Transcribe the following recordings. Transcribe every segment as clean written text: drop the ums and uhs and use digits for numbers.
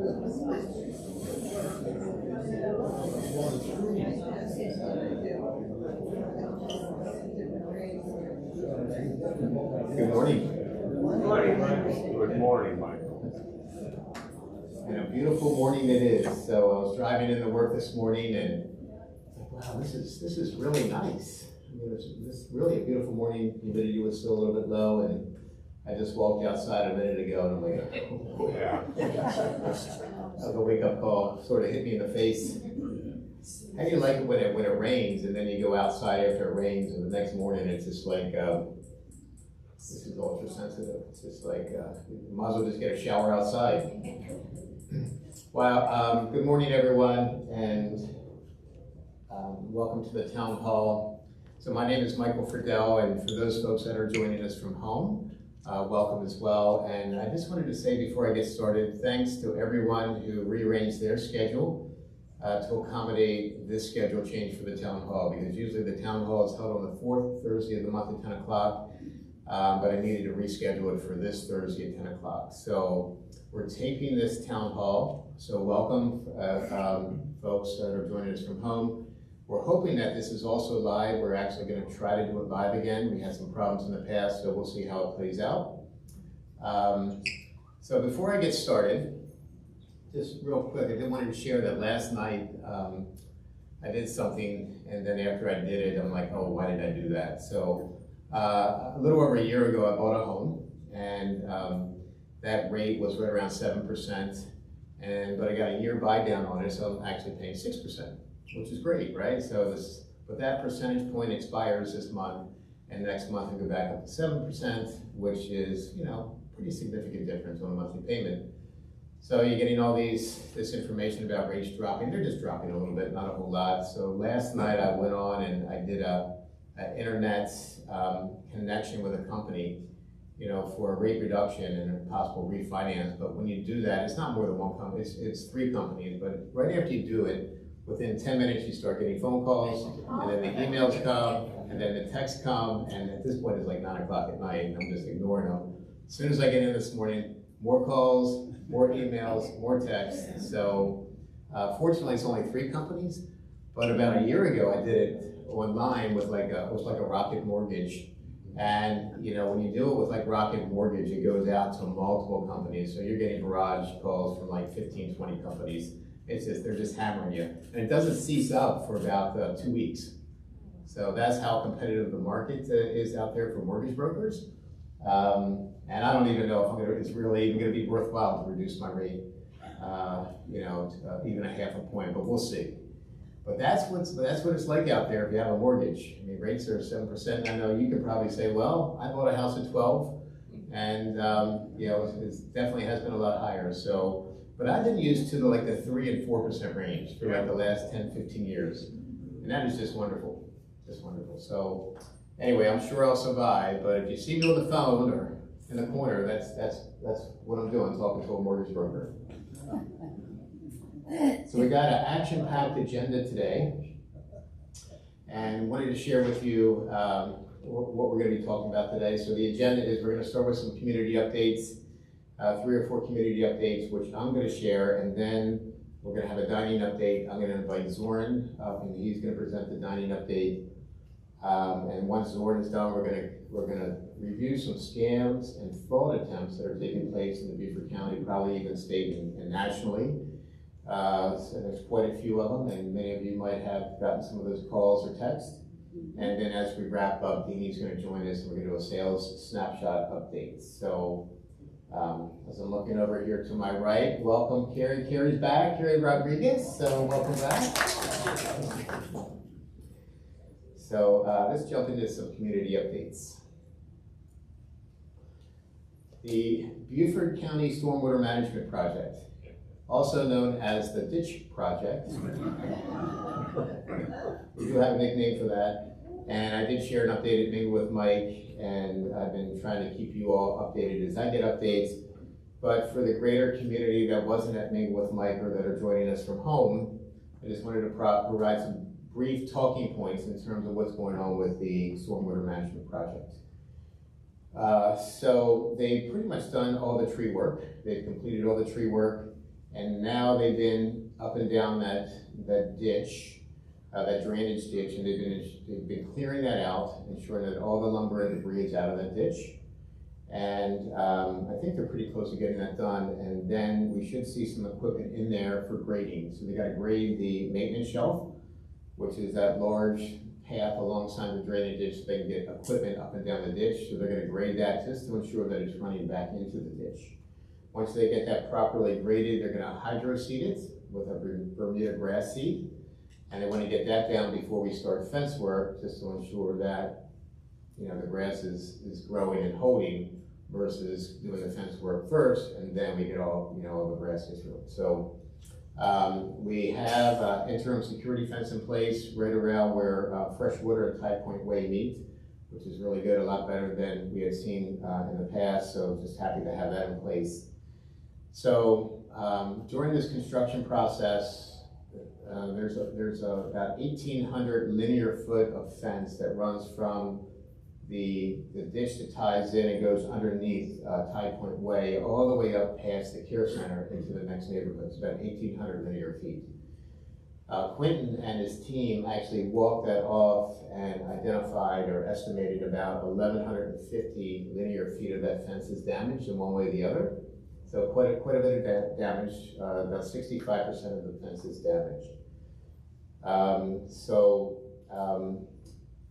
Good morning. Good morning, Michael. Good morning, Michael. And a beautiful morning it is. So I was driving into work this morning and like, wow, this is really nice. I mean, this is really a beautiful morning. Humidity was still a little bit low, and I just walked outside a minute ago and I'm like, oh, Yeah. the wake-up call sort of hit me in the face. How do you like it when it rains and then you go outside after it rains and the next morning it's just like, this is ultra sensitive. It's just like, you might as well just get a shower outside. Wow, good morning everyone, and welcome to the town hall. So my name is Michael Friedel, and for those folks that are joining us from home, welcome as well. And I just wanted to say before I get started, thanks to everyone who rearranged their schedule to accommodate this schedule change for the town hall, because usually the town hall is held on the fourth Thursday of the month at 10 o'clock, but I needed to reschedule it for this Thursday at 10 o'clock. So we're taping this town hall, so welcome folks that are joining us from home. We're hoping that this is also live. We're actually going to try to do it live again. We had some problems in the past, so we'll see how it plays out. So before I get started, just real quick, I did want to share that last night I did something, and then after I did it, I'm like, oh, why did I do that? So a little over a year ago, I bought a home, and that rate was right around 7%, but I got a year buy down on it, so I'm actually paying 6%, which is great, right? So but that percentage point expires this month, and next month I go back up to 7%, which is, pretty significant difference on a monthly payment. So you're getting all this information about rates dropping. They're just dropping a little bit, not a whole lot. So last night I went on and I did an internet connection with a company, for a rate reduction and a possible refinance. But when you do that, it's not more than one company, it's three companies. But right after you do it, within 10 minutes you start getting phone calls, and then the emails come, and then the texts come, and at this point it's like 9 o'clock at night, and I'm just ignoring them. As soon as I get in this morning, more calls, more emails, more texts. So fortunately it's only three companies, but about a year ago I did it online with it was like a Rocket Mortgage. And when you do it with like Rocket Mortgage, it goes out to multiple companies. So you're getting barrage calls from like 15, 20 companies. They're just hammering you. And it doesn't cease up for about 2 weeks. So that's how competitive the market is out there for mortgage brokers. And I don't even know if it's really even going to be worthwhile to reduce my rate, even a half a point, but we'll see. But that's what it's like out there if you have a mortgage. I mean, rates are 7%. I know you could probably say, well, I bought a house at 12, and it definitely has been a lot higher. So, but I've been used to the 3 and 4% range for like the last 10, 15 years, and that is just wonderful, just wonderful. So, anyway, I'm sure I'll survive. But if you see me on the phone or in the corner, that's what I'm doing, talking to a mortgage broker. So we got an action-packed agenda today, and wanted to share with you what we're going to be talking about today. So the agenda is we're going to start with some community updates, 3 or 4 community updates, which I'm going to share, and then we're going to have a dining update. I'm going to invite Zoran up, and he's going to present the dining update. And once Zoran is done, we're going to review some scams and fraud attempts that are taking place in the Beaufort County, probably even state and nationally. So there's quite a few of them, and many of you might have gotten some of those calls or texts. And then as we wrap up, Deanie's going to join us, and we're going to do a sales snapshot update. So as I'm looking over here to my right, welcome Carrie. Carrie's back, Carrie Rodriguez, so welcome back. So let's jump into some community updates. The Beaufort County Stormwater Management Project, also known as the Ditch Project. We do have a nickname for that. And I did share an updated meeting with Mike, and I've been trying to keep you all updated as I get updates. But for the greater community that wasn't at meeting with Mike or that are joining us from home, I just wanted to provide some brief talking points in terms of what's going on with the Stormwater Management Project. So they've pretty much done all the tree work. They've completed all the tree work. And now they've been up and down that ditch, that drainage ditch, and they've been clearing that out, ensuring that all the lumber and debris is out of that ditch. And I think they're pretty close to getting that done, and then we should see some equipment in there for grading. So they gotta grade the maintenance shelf, which is that large path alongside the drainage ditch, so they can get equipment up and down the ditch. So they're gonna grade that just to ensure that it's running back into the ditch. Once they get that properly graded, they're gonna hydro seed it with a Bermuda grass seed. And they wanna get that down before we start fence work, just to ensure that, you know, the grass is growing and holding versus doing the fence work first, and then we get all the grass gets through it. So we have interim security fence in place right around where Freshwater and Tide Point Way meet, which is really good, a lot better than we had seen in the past, so just happy to have that in place. So during this construction process, there's about 1,800 linear foot of fence that runs from the ditch that ties in and goes underneath Tide Point Way all the way up past the care center into the next neighborhood. It's about 1,800 linear feet. Quentin and his team actually walked that off and identified or estimated about 1,150 linear feet of that fence is damaged in one way or the other. So quite a bit of damage, about 65% of the fence is damaged.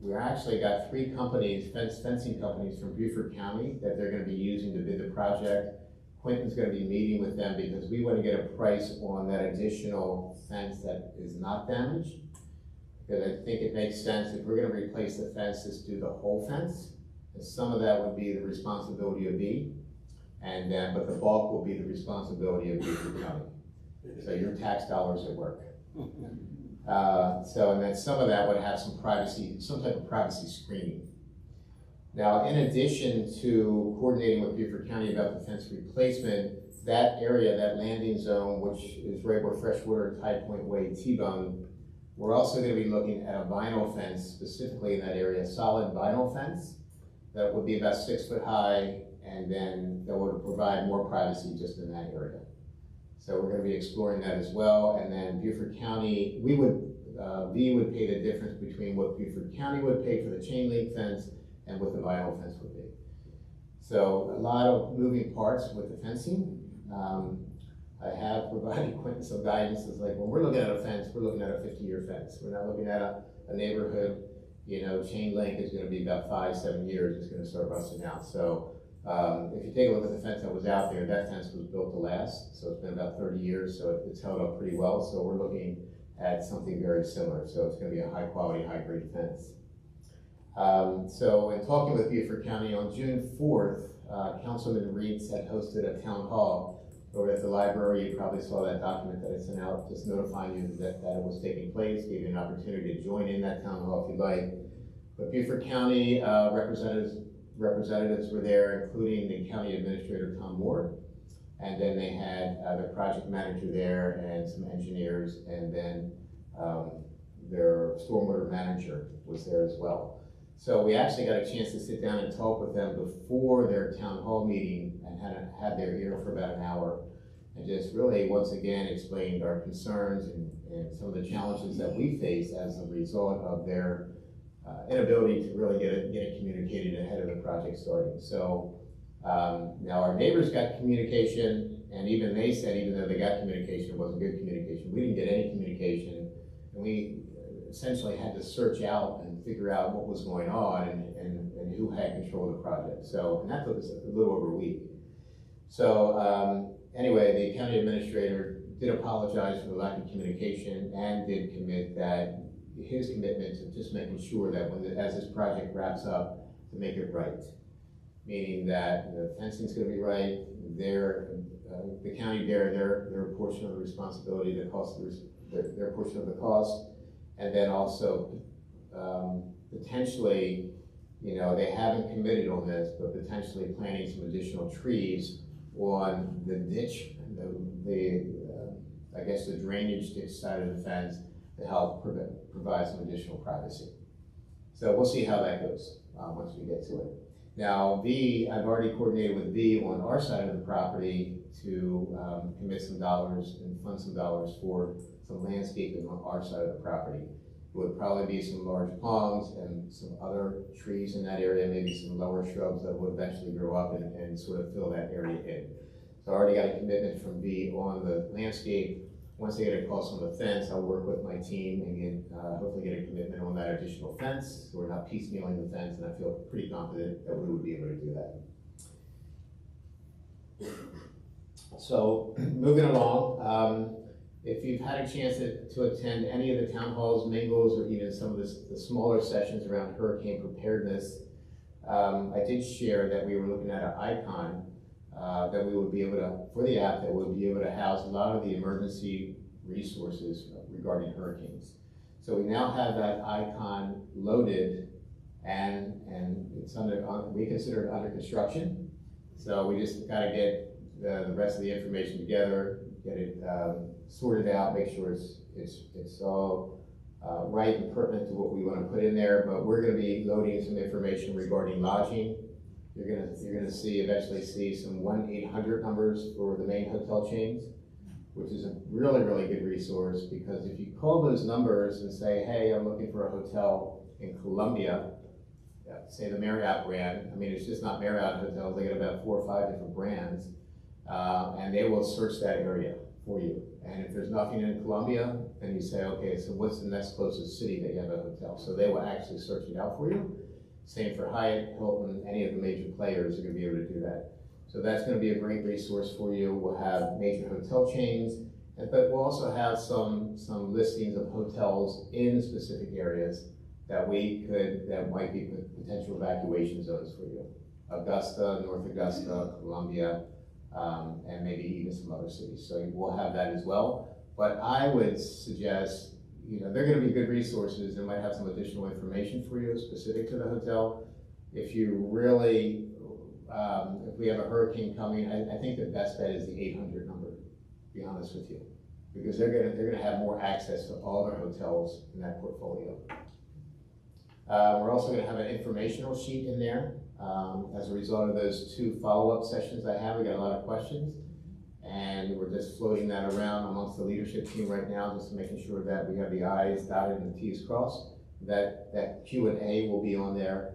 We actually got 3 companies, fencing companies from Beaufort County that they're gonna be using to bid the project. Quentin's gonna be meeting with them because we wanna get a price on that additional fence that is not damaged. Because I think it makes sense, if we're gonna replace the fence, just do the whole fence. And some of that would be the responsibility of B, but the bulk will be the responsibility of Beaufort County. So your tax dollars at work. And then some of that would have some type of privacy screening. Now, in addition to coordinating with Beaufort County about the fence replacement, that area, that landing zone, which is right where Freshwater and Tide Point Way T-bone, we're also gonna be looking at a vinyl fence, specifically in that area, solid vinyl fence, that would be about 6 foot high, and then that would provide more privacy just in that area. So we're gonna be exploring that as well, and then Beaufort County, V would pay the difference between what Beaufort County would pay for the chain link fence and what the vinyl fence would be. So a lot of moving parts with the fencing. I have provided Quentin some guidance. It's like, when we're looking at a fence, we're looking at a 50-year fence. We're not looking at a neighborhood, chain link is gonna be about 5-7 years, it's gonna start rusting out. So if you take a look at the fence that was out there, that fence was built to last, so it's been about 30 years, so it's held up pretty well. So we're looking at something very similar, so it's going to be a high quality, high grade fence. So in talking with Beaufort County on June 4th, Councilman Reeds had hosted a town hall over at the library. You probably saw that document that I sent out, just notifying you that it was taking place, gave you an opportunity to join in that town hall if you'd like. But Beaufort County representatives were there, including the county administrator, Tom Moore, and then they had the project manager there and some engineers, and then their stormwater manager was there as well. So we actually got a chance to sit down and talk with them before their town hall meeting and had their ear for about an hour, and just really once again explained our concerns and some of the challenges that we face as a result of their inability to really get it communicated ahead of the project starting. So now our neighbors got communication, and even they said, even though they got communication, it wasn't good communication. We didn't get any communication, and we essentially had to search out and figure out what was going on and who had control of the project. So, and that took us a little over a week. So anyway, the county administrator did apologize for the lack of communication and did commit that his commitment to just making sure that as this project wraps up, to make it right. Meaning that the fencing's gonna be right, the county bear their portion of the responsibility, the cost of their portion of the cost, and then also potentially, they haven't committed on this, but potentially planting some additional trees on the ditch, I guess the drainage ditch side of the fence to help provide some additional privacy. So we'll see how that goes once we get to it. Now, I've already coordinated with V on our side of the property to commit some dollars and fund some dollars for some landscaping on our side of the property. It would probably be some large palms and some other trees in that area, maybe some lower shrubs that would eventually grow up and sort of fill that area in. So I already got a commitment from V on the landscape. Once I get a cost on the fence, I'll work with my team and get, hopefully get a commitment on that additional fence, so we're not piecemealing the fence, and I feel pretty confident that we would be able to do that. So, moving along, if you've had a chance to attend any of the town halls, mingles, or even some of the smaller sessions around hurricane preparedness, I did share that we were looking at an icon that we would be able to, for the app, that would be able to house a lot of the emergency resources regarding hurricanes. So we now have that icon loaded, and it's we consider it under construction. So we just got to get the rest of the information together, get it sorted out, make sure it's all right and pertinent to what we want to put in there. But we're going to be loading some information regarding lodging. You're gonna eventually see some 1-800 numbers for the main hotel chains, which is a really, really good resource, because if you call those numbers and say, hey, I'm looking for a hotel in Columbia, say the Marriott brand, I mean, it's just not Marriott hotels, they got about 4 or 5 different brands, and they will search that area for you. And if there's nothing in Columbia, then you say, okay, so what's the next closest city that you have a hotel? So they will actually search it out for you. Same for Hyatt, Hilton, any of the major players are going to be able to do that. So that's going to be a great resource for you. We'll have major hotel chains, but we'll also have some listings of hotels in specific areas that might be potential evacuation zones for you. Augusta, North Augusta, Columbia, and maybe even some other cities. So we'll have that as well. But I would suggest, they're going to be good resources and might have some additional information for you specific to the hotel. If you really, if we have a hurricane coming, I think the best bet is the 800 number, to be honest with you, because they're going to have more access to all their hotels in that portfolio. We're also going to have an informational sheet in there. As a result of those 2 follow-up sessions I have, we got a lot of questions. And we're just floating that around amongst the leadership team right now, just making sure that we have the I's dotted and the T's crossed. That Q&A will be on there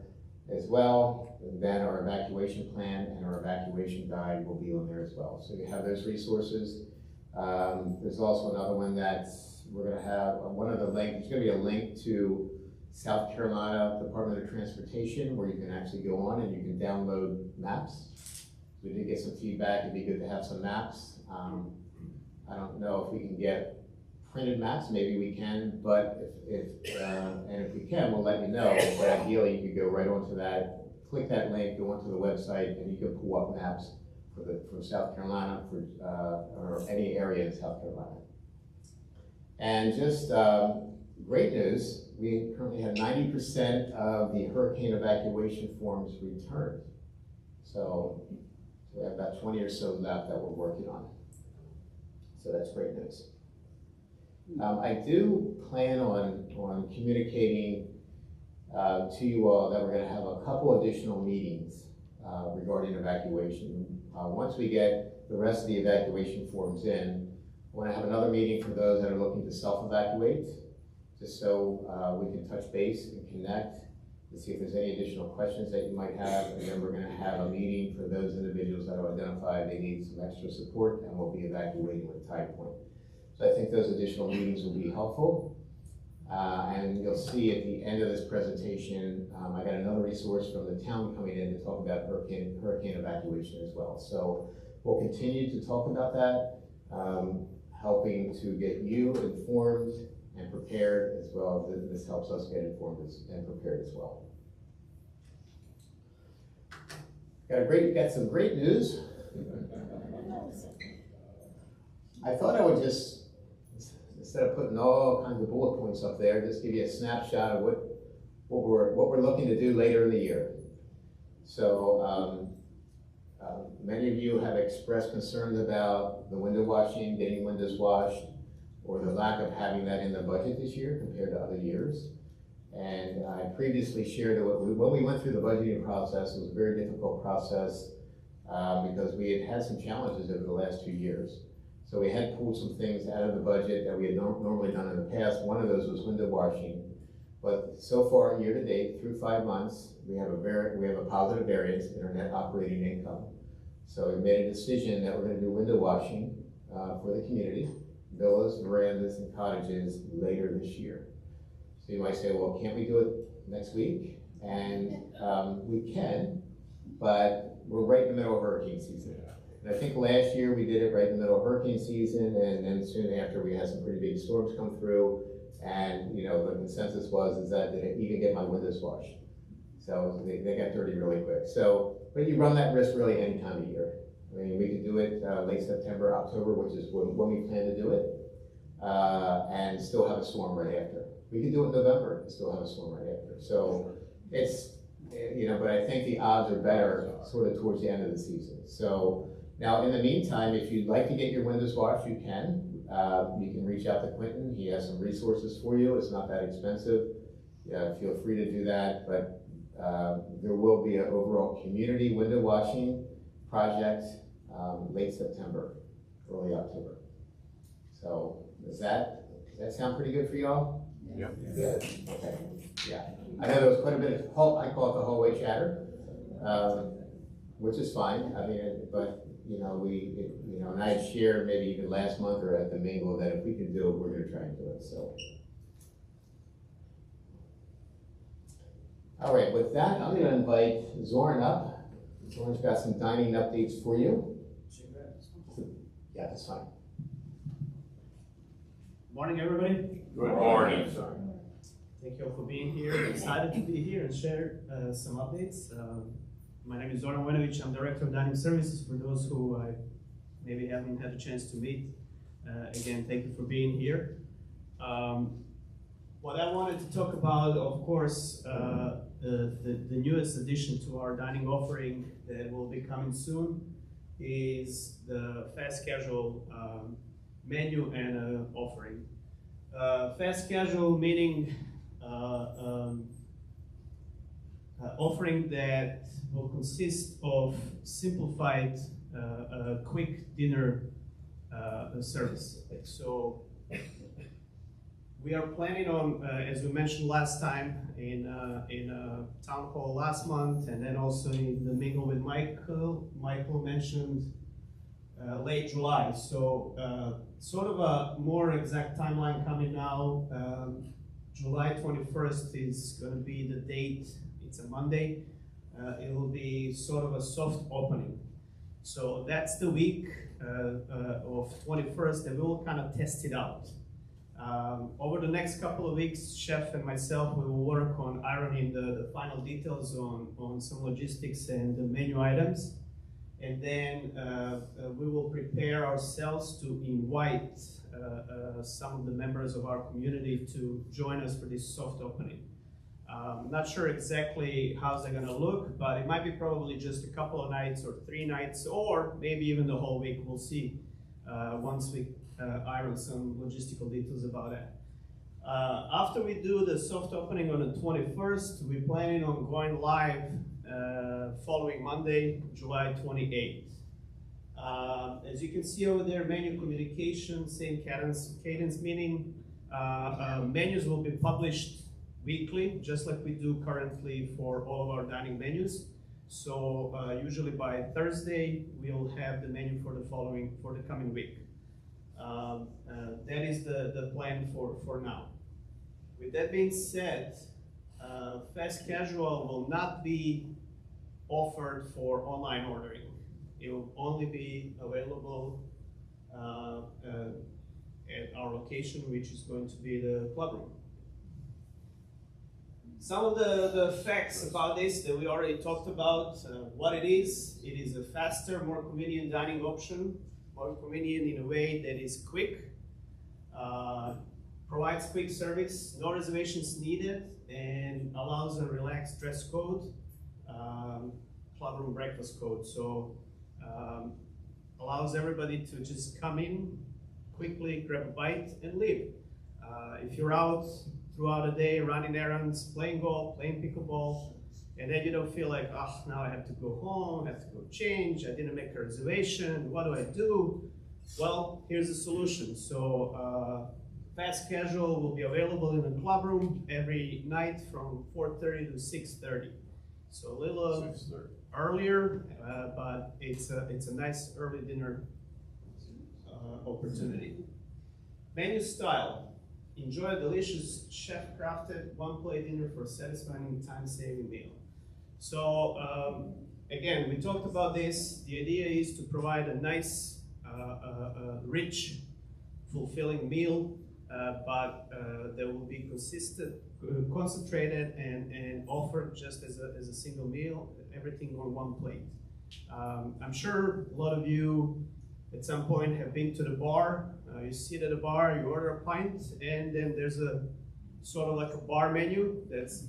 as well. And then our evacuation plan and our evacuation guide will be on there as well. So you have those resources. There's also another one that we're going to have, one of the links, there's going to be a link to South Carolina Department of Transportation, where you can actually go on and you can download maps. We did get some feedback. It'd be good to have some maps. I don't know if we can get printed maps. Maybe we can, but if we can, we'll let you know. But ideally, you could go right onto that, click that link, go onto the website, and you can pull up maps for South Carolina, or any area in South Carolina. And just great news, we currently have 90% of the hurricane evacuation forms returned. So we have about 20 or so left that we're working on. So that's great news. I do plan on communicating to you all that we're going to have a couple additional meetings regarding evacuation. Once we get the rest of the evacuation forms in, I want to have another meeting for those that are looking to self-evacuate, just so we can touch base and connect to see if there's any additional questions that you might have. And then we're going to have a meeting for those individuals that have identified they need some extra support, and we'll be evacuating with Tide Point. So I think those additional meetings will be helpful. And you'll see at the end of this presentation, I got another resource from the town coming in to talk about hurricane evacuation as well. So we'll continue to talk about that, helping to get you informed and prepared as well. This helps us get informed and prepared as well. Got some great news. I thought I would just, instead of putting all kinds of bullet points up there, just give you a snapshot of what we're looking to do later in the year. So many of you have expressed concerns about the window washing, getting windows washed, or the lack of having that in the budget this year compared to other years. And I previously shared that when we went through the budgeting process, it was a very difficult process. because we had had some challenges over the last 2 years. So we had pulled some things out of the budget that we had normally done in the past. One of those was window washing. But so far, year to date, through 5 months, we have a positive variance in our net operating income. So we made a decision that we're gonna do window washing for the community, villas, verandas, and cottages later this year. So you might say, well, can't we do it next week? And we can, but we're right in the middle of hurricane season. And I think last year we did it right in the middle of hurricane season, and then soon after we had some pretty big storms come through. And the consensus is that they didn't even get my windows washed. So they got dirty really quick. So, but you run that risk really any time of year. I mean, we could do it late September, October, which is when we plan to do it, and still have a storm right after. We could do it in November and still have a storm right after. So it's, but I think the odds are better sort of towards the end of the season. So now in the meantime, if you'd like to get your windows washed, you can. You can reach out to Quentin. He has some resources for you. It's not that expensive. Feel free to do that. But there will be an overall community window washing project late September, early October. So does that sound pretty good for y'all? Yeah. Good. Okay. Yeah. I know there was quite a bit of I call it the hallway chatter, which is fine. I mean, but and I had shared maybe even last month or at the mingle that if we can do it, we're going to try and do it. So, all right. With that, I'm going to invite Zoran up. Zoran's got some dining updates for you. Yeah, that's fine. Morning, everybody. Good morning. Thank you all for being here. Excited to be here and share some updates. My name is Zoran Wojnovic. I'm Director of Dining Services. For those who I maybe haven't had a chance to meet, again, thank you for being here. What I wanted to talk about, of course, the newest addition to our dining offering that will be coming soon is the fast casual menu and offering. Fast casual meaning offering that will consist of simplified, quick dinner service. So we are planning on, as we mentioned last time in town hall last month, and then also in the mingle with Michael. Michael mentioned late July. So sort of a more exact timeline coming now. July 21st is going to be the date. It's a Monday. It will be sort of a soft opening. So that's the week of 21st, and we will kind of test it out. Over the next couple of weeks, Chef and myself, we will work on ironing the final details on some logistics and the menu items. And then we will prepare ourselves to invite some of the members of our community to join us for this soft opening. Not sure exactly how's it gonna look, but it might be probably just a couple of nights or 3 nights, or maybe even the whole week. We'll see once we iron some logistical details about it. After we do the soft opening on the 21st, we're planning on going live following Monday, July 28th. As you can see over there, menu communication, same cadence, meaning menus will be published weekly, just like we do currently for all of our dining menus. So usually by Thursday, we'll have the menu for the coming week. That is the plan for now. With that being said, fast casual will not be offered for online ordering. It will only be available at our location, which is going to be the club room. Some of the facts about this that we already talked about, what it is a faster, more convenient dining option, more convenient in a way that is quick, provides quick service, no reservations needed, and allows a relaxed dress code, club room breakfast code. So allows everybody to just come in, quickly grab a bite and leave. If you're out throughout the day running errands, playing golf, playing pickleball, And then you don't feel like, oh, now I have to go home, I have to go change, I didn't make a reservation, what do I do? Well, here's the solution. So fast casual will be available in the club room every night from 4:30 to 6:30. So a little 6:30. earlier, but it's a nice early dinner opportunity. Menu style. Enjoy a delicious chef-crafted one-plate dinner for a satisfying, time-saving meal. So again, we talked about this. The idea is to provide a nice, rich, fulfilling meal, but they will be concentrated and offered just as a single meal, everything on one plate. I'm sure a lot of you at some point have been to the bar. You sit at a bar, you order a pint, and then there's a sort of like a bar menu that's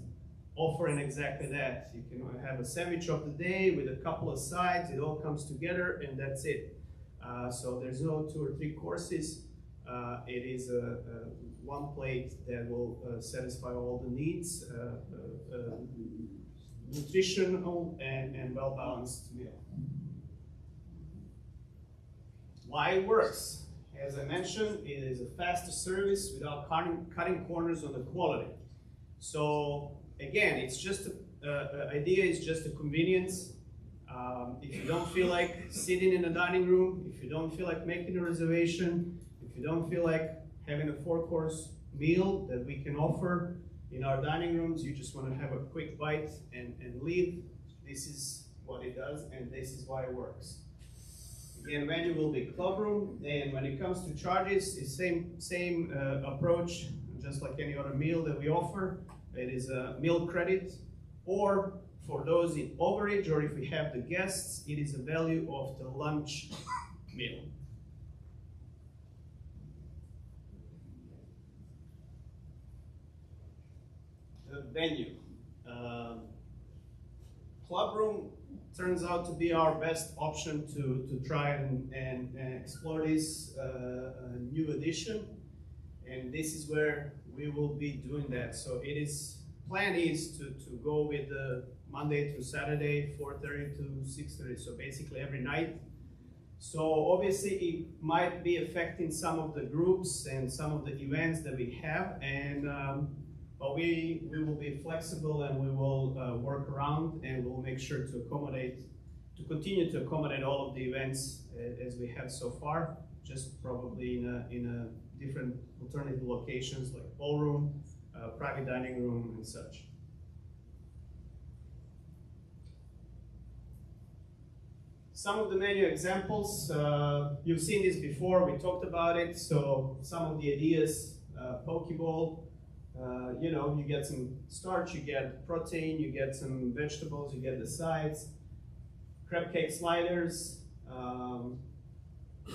offering exactly that. You can have a sandwich of the day with a couple of sides, it all comes together, and that's it. So there's no 2 or 3 courses. It is a one plate that will satisfy all the needs, nutritional and well-balanced meal. Why it works? As I mentioned, it is a faster service without cutting corners on the quality. So again, it's just idea is just a convenience. If you don't feel like sitting in a dining room, if you don't feel like making a reservation, if you don't feel like having a 4-course meal that we can offer in our dining rooms, you just want to have a quick bite and leave, this is what it does, and this is why it works. Again, menu will be club room, and when it comes to charges, it's same approach, just like any other meal that we offer. It is a meal credit, or for those in overage, or if we have the guests, it is a value of the lunch meal. The venue. Club room turns out to be our best option to try and explore this new addition, and this is where we will be doing that. So plan is to go with the Monday through Saturday, 4:30 to 6:30, so basically every night. So obviously it might be affecting some of the groups and some of the events that we have, and but we will be flexible, and we will work around, and we'll make sure to continue to accommodate all of the events as we have so far, just probably in a different alternative locations like ballroom, private dining room, and such. Some of the menu examples, you've seen this before, we talked about it, so some of the ideas, poke bowl, you get some starch, you get protein, you get some vegetables, you get the sides, crab cake sliders,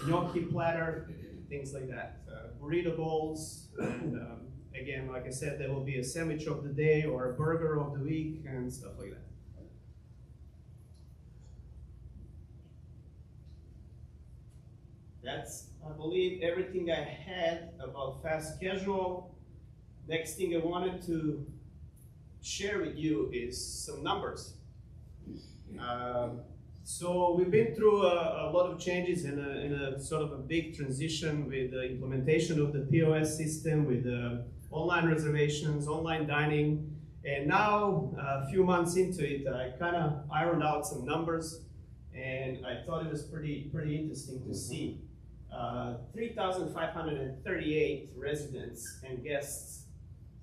gnocchi platter, things like that, burrito bowls, and again, like I said, there will be a sandwich of the day or a burger of the week and stuff like that. That's, I believe, everything I had about fast casual. Next thing I wanted to share with you is some numbers. So we've been through a lot of changes in a sort of a big transition with the implementation of the POS system, with online reservations, online dining, and now a few months into it, I kind of ironed out some numbers, and I thought it was pretty interesting to see. 3,538 residents and guests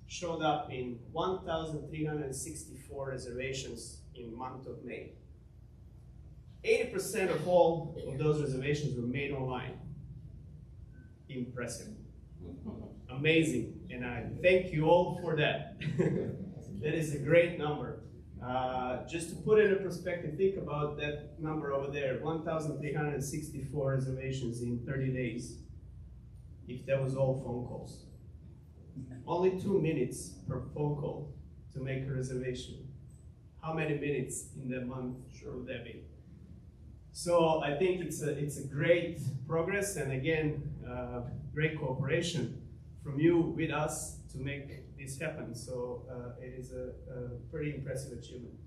showed up in 1,364 reservations in the month of May. 80% of all of those reservations were made online. Impressive. Amazing, and I thank you all for that. That is a great number. Just to put it in perspective, think about that number over there, 1,364 reservations in 30 days, if that was all phone calls. Only 2 minutes per phone call to make a reservation. How many minutes in that month would that be? So I think it's a great progress, and again, great cooperation from you with us to make this happen. So it is a pretty impressive achievement.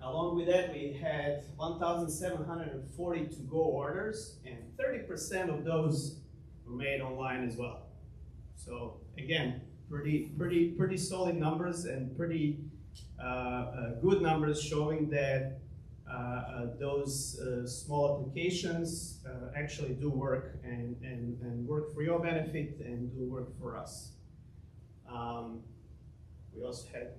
Along with that, we had 1,740 to-go orders, and 30% of those were made online as well. So again, pretty solid numbers and pretty good numbers showing that those small applications actually do work and work for your benefit and do work for us. We also had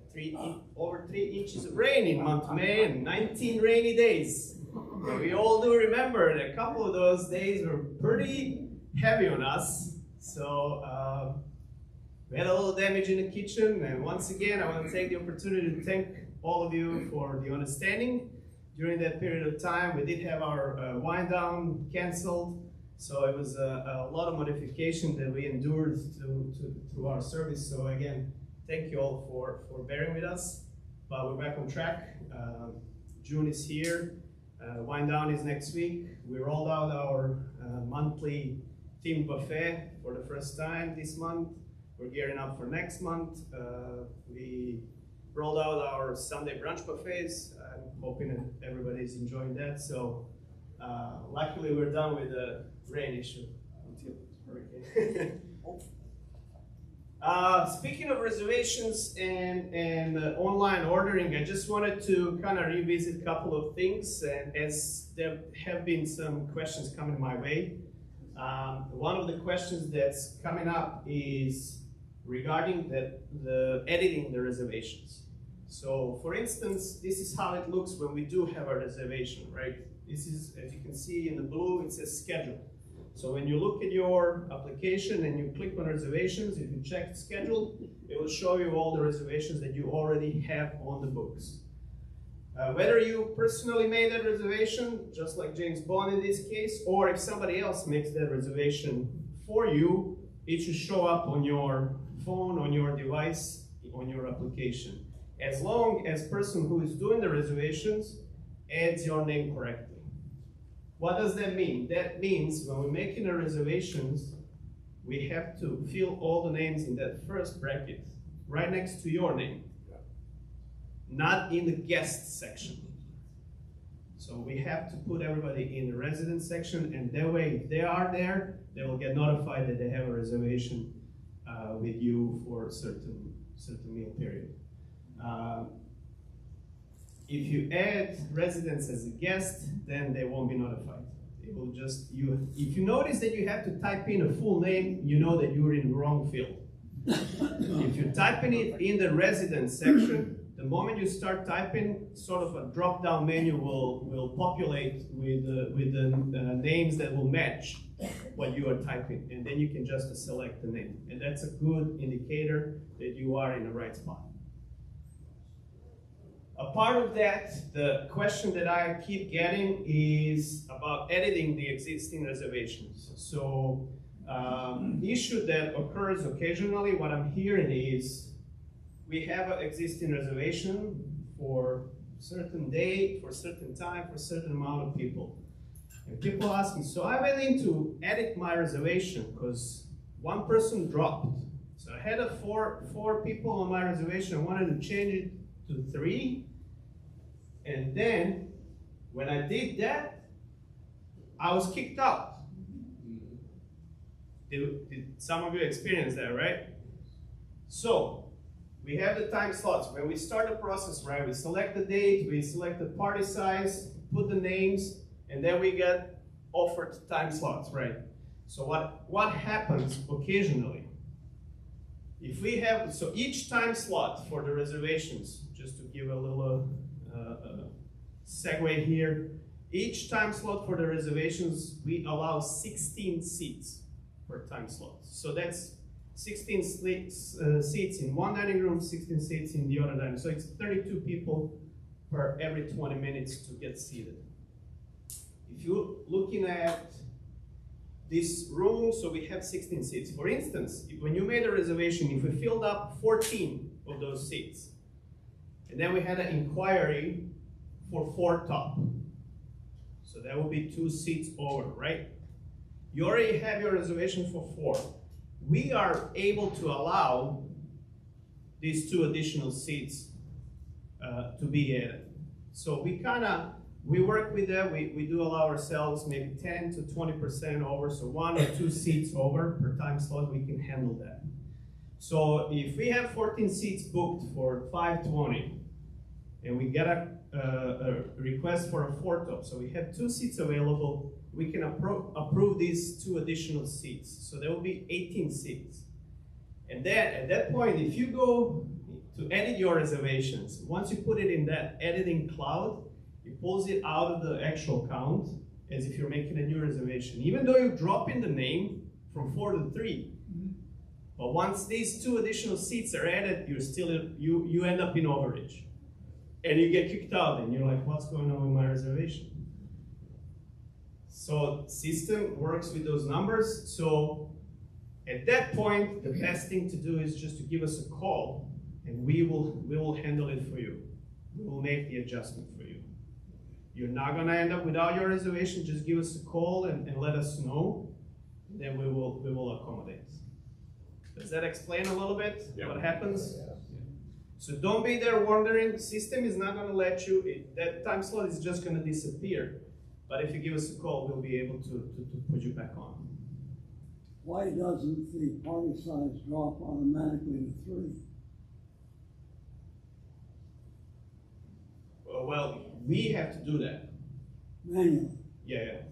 over 3 inches of rain in month May and 19 rainy days. And we all do remember that a couple of those days were pretty heavy on us. So we had a little damage in the kitchen, and once again, I want to take the opportunity to thank all of you for the understanding. During that period of time, we did have our wind down canceled, so it was a lot of modification that we endured through our service. So again, thank you all for bearing with us, but we're back on track. June is here, wind down is next week. We rolled out our monthly themed buffet for the first time this month. We're gearing up for next month. We rolled out our Sunday brunch buffets. I'm hoping that everybody's enjoying that. So luckily we're done with the rain issue until hurricane. Speaking of reservations and online ordering, I just wanted to kind of revisit a couple of things, and as there have been some questions coming my way. One of the questions that's coming up is regarding the editing the reservations. So for instance, this is how it looks when we do have a reservation, right? This is, as you can see in the blue, it says schedule. So when you look at your application and you click on reservations, if you check schedule, it will show you all the reservations that you already have on the books. Whether you personally made that reservation, just like James Bond in this case, or if somebody else makes that reservation for you, it should show up on your phone, on your device, on your application. As long as person who is doing the reservations adds your name correctly. What does that mean? That means when we're making the reservations, we have to fill all the names in that first bracket, right next to your name, not in the guest section. So we have to put everybody in the resident section, and that way, if they are there, they will get notified that they have a reservation with you for a certain meal period. If you add residents as a guest, then they won't be notified. It will just, if you notice that you have to type in a full name, you know that you're in the wrong field. If you're typing it in the resident section, the moment you start typing, sort of a drop-down menu will populate with the names that will match what you are typing, and then you can just select the name. And that's a good indicator that you are in the right spot. A part of that, the question that I keep getting is about editing the existing reservations. So issue that occurs occasionally, what I'm hearing is we have an existing reservation for a certain date, for a certain time, for a certain amount of people. And people ask me, so I'm willing to edit my reservation because one person dropped. So I had four people on my reservation. I wanted to change it to 3. And then when I did that, I was kicked out. Did some of you experience that, right? So we have the time slots. When we start the process, right, we select the date, we select the party size, put the names, and then we get offered time slots, right? So what happens occasionally? If we have, so each time slot for the reservations, just to give a little segue here, each time slot for the reservations, we allow 16 seats per time slot. So that's 16 seats in one dining room, 16 seats in the other dining room. So it's 32 people per every 20 minutes to get seated. If you're looking at this room, so we have 16 seats. For instance, when you made a reservation, if we filled up 14 of those seats, and then we had an inquiry for 4 top, so that will be 2 seats over, right? You already have your reservation for 4. We are able to allow these 2 additional seats to be added. So we work with that, we do allow ourselves maybe 10 to 20% over, so 1 or 2 seats over per time slot, we can handle that. So if we have 14 seats booked for 5:20, and we get a request for a 4-top, so we have 2 seats available, we can approve these 2 additional seats. So there will be 18 seats. And then at that point, if you go to edit your reservations, once you put it in that editing cloud, it pulls it out of the actual count as if you're making a new reservation. Even though you drop in the name from 4 to 3, but once these 2 additional seats are added, you end up in overage. And you get kicked out and you're like, what's going on with my reservation? So system works with those numbers. So at that point, the best thing to do is just to give us a call and we will handle it for you. We will make the adjustment for you. You're not gonna end up without your reservation, just give us a call and let us know, then we will accommodate. Does that explain a little bit what happens? Yeah. So don't be there wondering, the system is not gonna let you, that time slot is just gonna disappear. But if you give us a call, we'll be able to put you back on. Why doesn't the party size drop automatically to 3? Well, we have to do that. Manually? Yeah.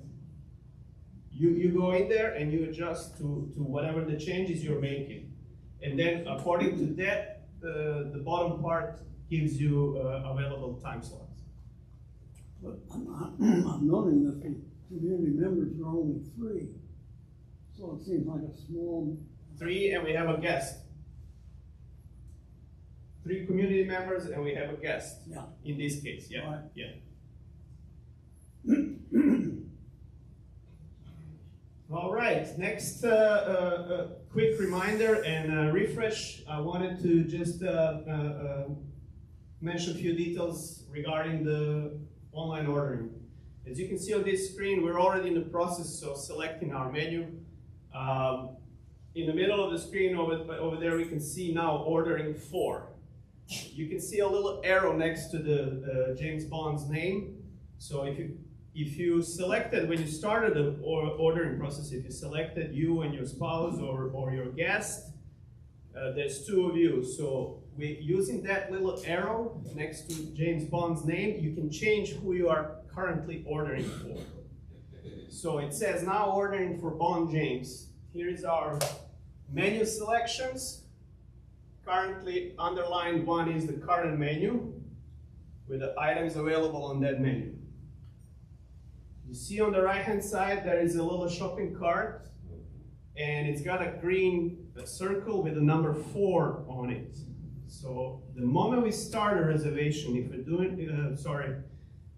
You go in there and you adjust to whatever the changes you're making. And then according to that, the bottom part gives you available time slots. But I'm noting that the community members are only 3. So it seems like a small... 3, and we have a guest. 3 community members and we have a guest. Yeah. In this case, yeah. Right. Yeah. All right, next quick reminder and refresh. I wanted to just mention a few details regarding the online ordering. As you can see on this screen, we're already in the process of selecting our menu. In the middle of the screen over there, we can see now ordering 4. You can see a little arrow next to the James Bond's name. So if you selected, when you started the ordering process, if you selected you and your spouse or your guest, there's 2 of you. So using that little arrow next to James Bond's name, you can change who you are currently ordering for. So it says now ordering for Bond James. Here is our menu selections. Currently underlined one is the current menu with the items available on that menu. You see on the right hand side there is a little shopping cart and it's got a green circle with the number 4 on it. So the moment we start a reservation, if we're doing,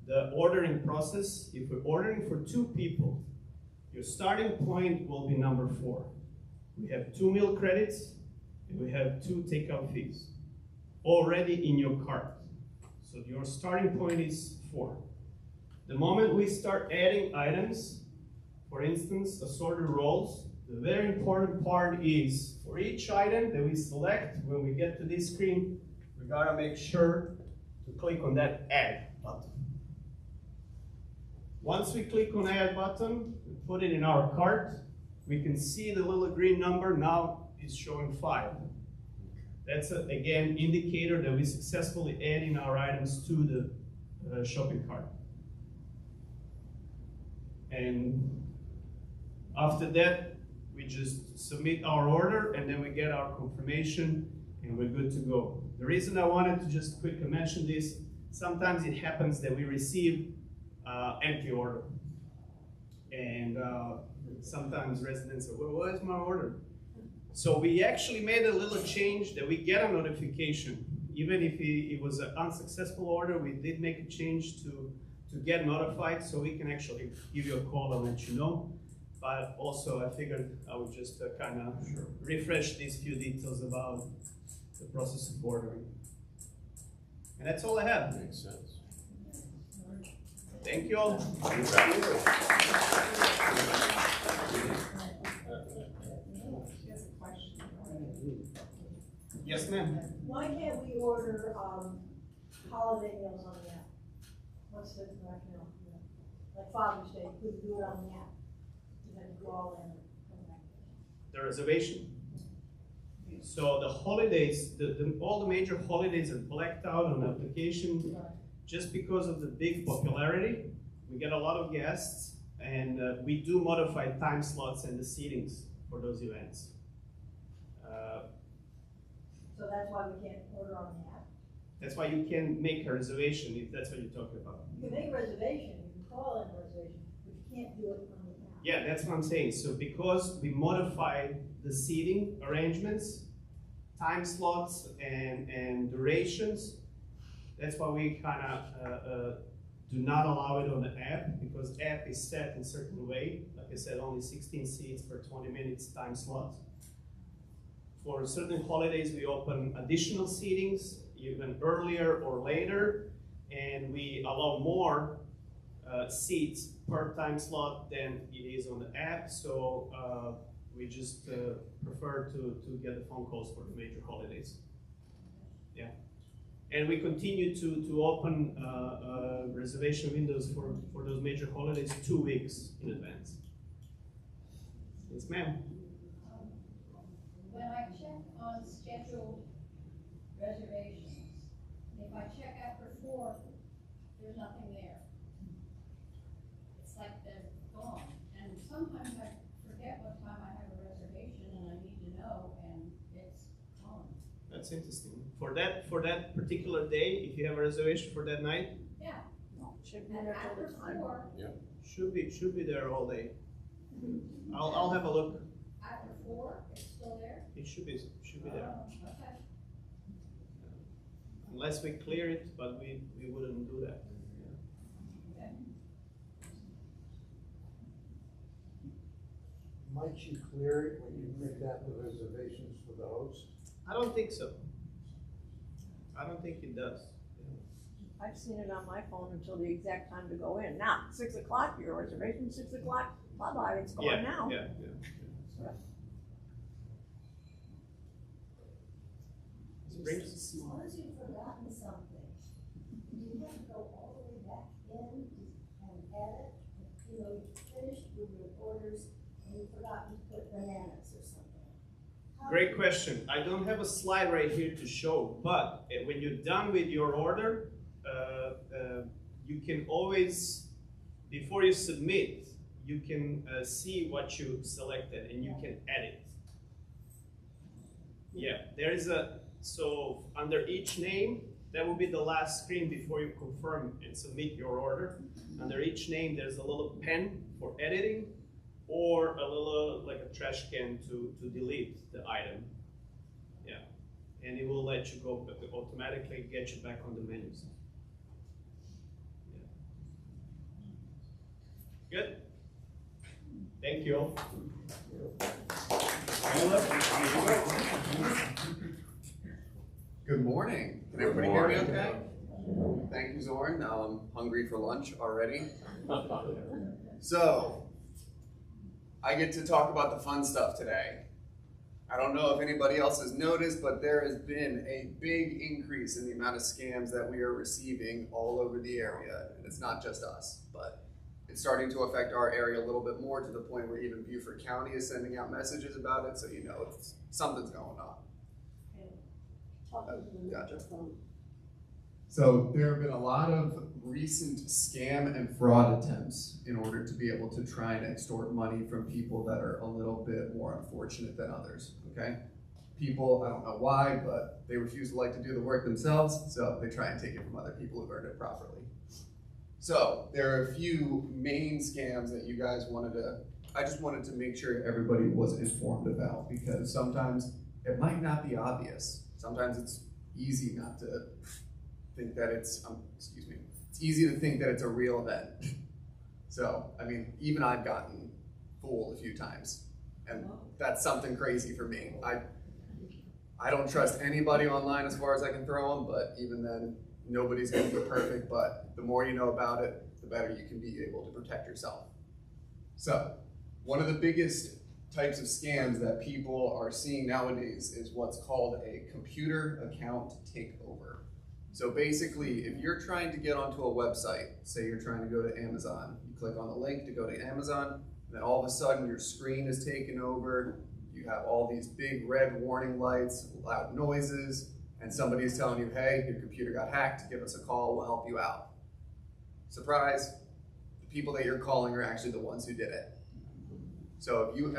the ordering process, if we're ordering for 2 people, your starting point will be number 4. We have 2 meal credits and we have 2 takeout fees already in your cart. So your starting point is 4. The moment we start adding items, for instance, assorted rolls, the very important part is for each item that we select, when we get to this screen, we gotta make sure to click on that add button. Once we click on add button, we put it in our cart, we can see the little green number now is showing 5. That's again indicator that we successfully adding our items to the shopping cart. And after that, we just submit our order and then we get our confirmation and we're good to go. The reason I wanted to just quickly mention this, sometimes it happens that we receive empty order. And sometimes residents say, well, where's my order? So we actually made a little change that we get a notification. Even if it was an unsuccessful order, we did make a change to get notified so we can actually give you a call and let you know. But also I figured I would just kind of refresh these few details about the process of ordering. And that's all I have. Makes sense. Thank you all. Yes, ma'am. Why can't we order holiday meals on the app? What's the rationale? Like Father's Day, you couldn't do it on the app. You had to call in and come back. The reservation. So the holidays, all the major holidays are blacked out on the application just because of the big popularity. We get a lot of guests, and we do modify time slots and the seatings for those events. So that's why we can't order on the app. That's why you can make a reservation if that's what you're talking about. You can make a reservation, you can call in a reservation, but you can't do it on the app. Yeah, that's what I'm saying. So because we modify the seating arrangements, time slots, and durations, that's why we kind of do not allow it on the app, because the app is set in a certain way. Like I said, only 16 seats per 20 minutes time slots. For certain holidays, we open additional seatings, even earlier or later, and we allow more seats per time slot than it is on the app. So we just prefer to get the phone calls for the major holidays. Yeah. And we continue to open reservation windows for those major holidays 2 weeks in advance. Yes, ma'am. When I check on scheduled reservations, if I check after 4, there's nothing there. It's like they're gone. And sometimes I forget what time I have a reservation and I need to know, and it's gone. That's interesting. For that particular day, if you have a reservation for that night, Yeah, Should be and there till after the time. 4, should be there all day. I'll have a look. after 4, it's still there? It should be there. Oh, okay. Unless we clear it, but we wouldn't do that. Okay. Might you clear it when you make that the reservations for the host? I don't think so. I don't think it does. I've seen it on my phone until the exact time to go in. Now, 6 o'clock, your reservation, 6 o'clock, bye-bye, it's going now. Yeah. Suppose you've forgotten something. You have to go all the way back in and edit. You know, you finished with your orders and you've forgotten to put bananas or something. Great question. I don't have a slide right here to show, but when you're done with your order, you can always, before you submit, you can see what you selected and you can edit. Yeah, there is so under each name, that will be the last screen before you confirm and submit your order. Under each name, there's a little pen for editing, or a little, like a trash can to delete the item. Yeah, and it will let you go, automatically get you back on the menus. Yeah. Good? Thank you all. Good morning. Can everybody hear me okay? Thank you, Zorn. Now I'm hungry for lunch already. So, I get to talk about the fun stuff today. I don't know if anybody else has noticed, but there has been a big increase in the amount of scams that we are receiving all over the area. And it's not just us, but it's starting to affect our area a little bit more, to the point where even Beaufort County is sending out messages about it, so you know something's going on. Gotcha. So there have been a lot of recent scam and fraud attempts in order to be able to try and extort money from people that are a little bit more unfortunate than others, okay? People, I don't know why, but they refuse to like to do the work themselves, so they try and take it from other people who've earned it properly. So there are a few main scams that you guys I just wanted to make sure everybody was informed about, because sometimes it might not be obvious. Sometimes it's easy not to think that it's easy to think that it's a real event. So, I mean, even I've gotten fooled a few times, and that's something crazy for me. I don't trust anybody online as far as I can throw them, but even then, nobody's gonna be perfect, but the more you know about it, the better you can be able to protect yourself. So, one of the biggest types of scams that people are seeing nowadays is what's called a computer account takeover. So basically, if you're trying to get onto a website, say you're trying to go to Amazon, you click on the link to go to Amazon, and then all of a sudden your screen is taken over, you have all these big red warning lights, loud noises, and somebody is telling you, hey, your computer got hacked, give us a call, we'll help you out. Surprise, the people that you're calling are actually the ones who did it. So if you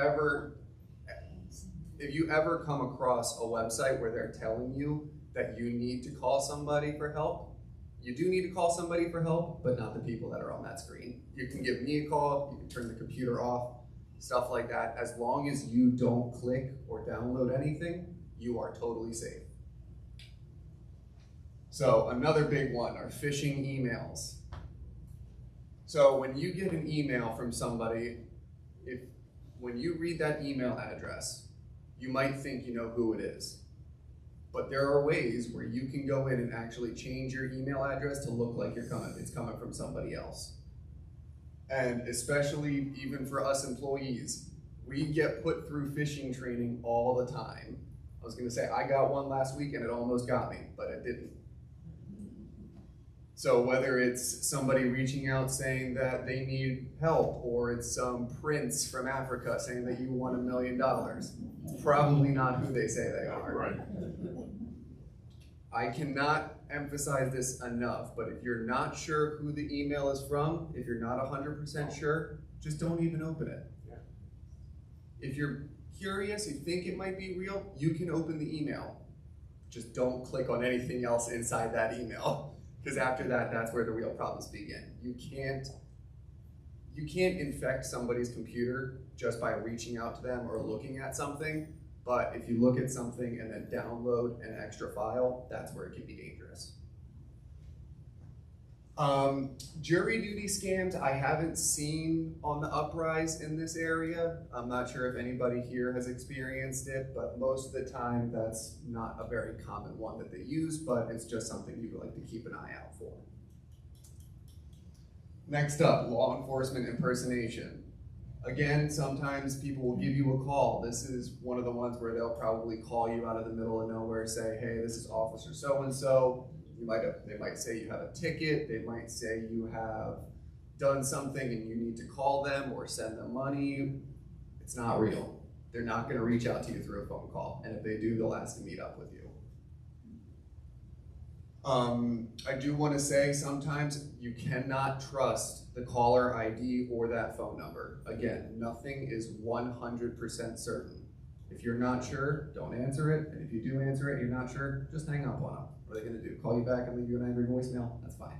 ever come across a website where they're telling you that you need to call somebody for help, you do need to call somebody for help, but not the people that are on that screen. You can give me a call, you can turn the computer off, stuff like that. As long as you don't click or download anything, you are totally safe. So another big one are phishing emails. So when you get an email from somebody, when you read that email address, you might think you know who it is. But there are ways where you can go in and actually change your email address to look like it's coming from somebody else. And especially even for us employees, we get put through phishing training all the time. I was gonna say, I got one last week and it almost got me, but it didn't. So whether it's somebody reaching out saying that they need help, or it's some prince from Africa saying that you won $1 million, it's probably not who they say they are. Right. I cannot emphasize this enough, but if you're not sure who the email is from, if you're not 100% sure, just don't even open it. Yeah. If you're curious, you think it might be real, you can open the email. Just don't click on anything else inside that email, because after that, that's where the real problems begin. You can't infect somebody's computer just by reaching out to them or looking at something. But if you look at something and then download an extra file, that's where it can be dangerous. Jury duty scams, I haven't seen on the uprise in this area. I'm not sure if anybody here has experienced it, but most of the time that's not a very common one that they use, but it's just something you would like to keep an eye out for. Next up, law enforcement impersonation. Again, sometimes people will give you a call. This is one of the ones where they'll probably call you out of the middle of nowhere, say, hey, this is Officer so-and-so. They might say you have a ticket. They might say you have done something and you need to call them or send them money. It's not real. They're not going to reach out to you through a phone call. And if they do, they'll ask to meet up with you. I do want to say sometimes you cannot trust the caller ID or that phone number. Again, nothing is 100% certain. If you're not sure, don't answer it. And if you do answer it and you're not sure, just hang up on them. What are they going to do? Call you back and leave you an angry voicemail? That's fine.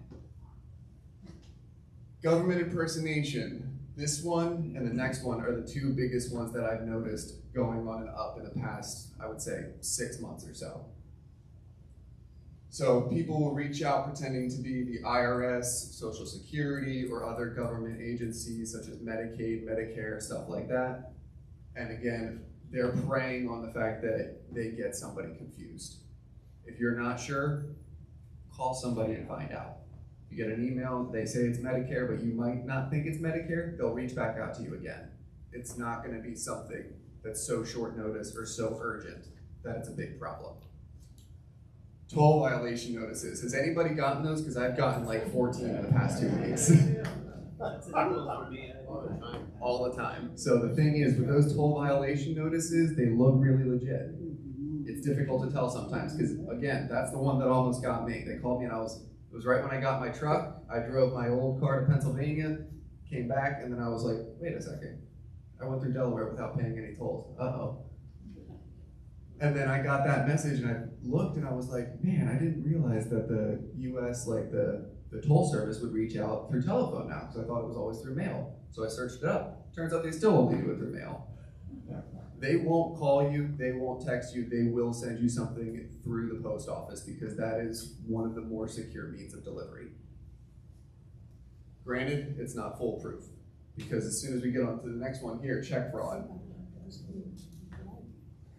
Government impersonation. This one and the next one are the two biggest ones that I've noticed going on and up in the past, I would say, 6 months or so. So people will reach out pretending to be the IRS, Social Security, or other government agencies such as Medicaid, Medicare, stuff like that. And again, they're preying on the fact that they get somebody confused. If you're not sure, call somebody and find out. You get an email, they say it's Medicare, but you might not think it's Medicare, they'll reach back out to you again. It's not gonna be something that's so short notice or so urgent that it's a big problem. Toll violation notices. Has anybody gotten those? Because I've gotten like 14 in the past 2 weeks. All the time. So the thing is, with those toll violation notices, they look really legit. It's difficult to tell sometimes, because again, that's the one that almost got me. They called me and it was right when I got my truck. I drove my old car to Pennsylvania, came back, and then I was like, wait a second. I went through Delaware without paying any tolls. Uh-oh. And then I got that message and I looked and I was like, man, I didn't realize that the US, like the toll service would reach out through telephone now, because I thought it was always through mail. So I searched it up. Turns out they still only do it through mail. They won't call you, they won't text you, they will send you something through the post office, because that is one of the more secure means of delivery. Granted, it's not foolproof, because as soon as we get on to the next one here, check fraud.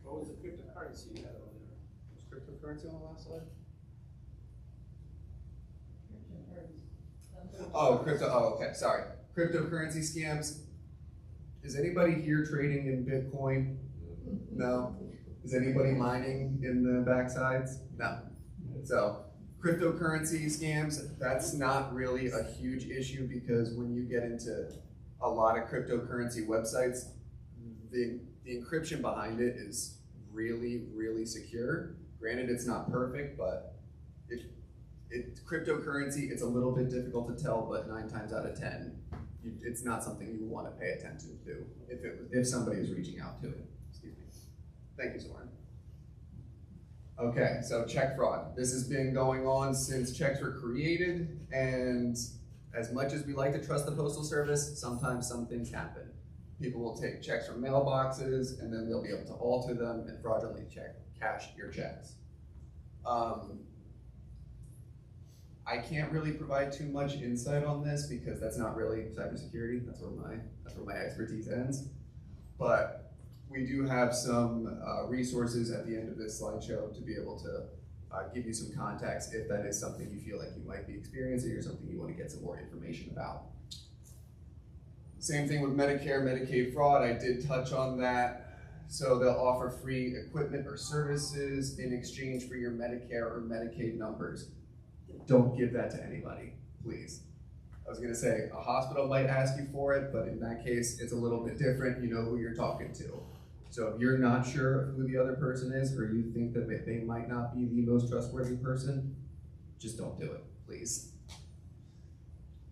What was the cryptocurrency you had over there? Was cryptocurrency on the last slide? Oh, okay, sorry. Cryptocurrency scams. Is anybody here trading in Bitcoin? No? Is anybody mining in the backsides? No. So, Cryptocurrency scams, that's not really a huge issue because when you get into a lot of cryptocurrency websites, the encryption behind it is really, really secure. Granted, it's not perfect, but cryptocurrency, it's a little bit difficult to tell, but 9 times out of 10, it's not something you want to pay attention to if somebody is reaching out to it. Excuse me. Thank you, Soren. Okay, so check fraud. This has been going on since checks were created, and as much as we like to trust the Postal Service, sometimes some things happen. People will take checks from mailboxes, and then they'll be able to alter them and fraudulently cash your checks. I can't really provide too much insight on this because that's not really cybersecurity. That's where my expertise ends. But we do have some resources at the end of this slideshow to be able to give you some context if that is something you feel like you might be experiencing or something you want to get some more information about. Same thing with Medicare, Medicaid fraud. I did touch on that. So they'll offer free equipment or services in exchange for your Medicare or Medicaid numbers. Don't give that to anybody, please. I was gonna say, a hospital might ask you for it, but in that case, it's a little bit different. You know who you're talking to. So if you're not sure who the other person is, or you think that they might not be the most trustworthy person, just don't do it, please.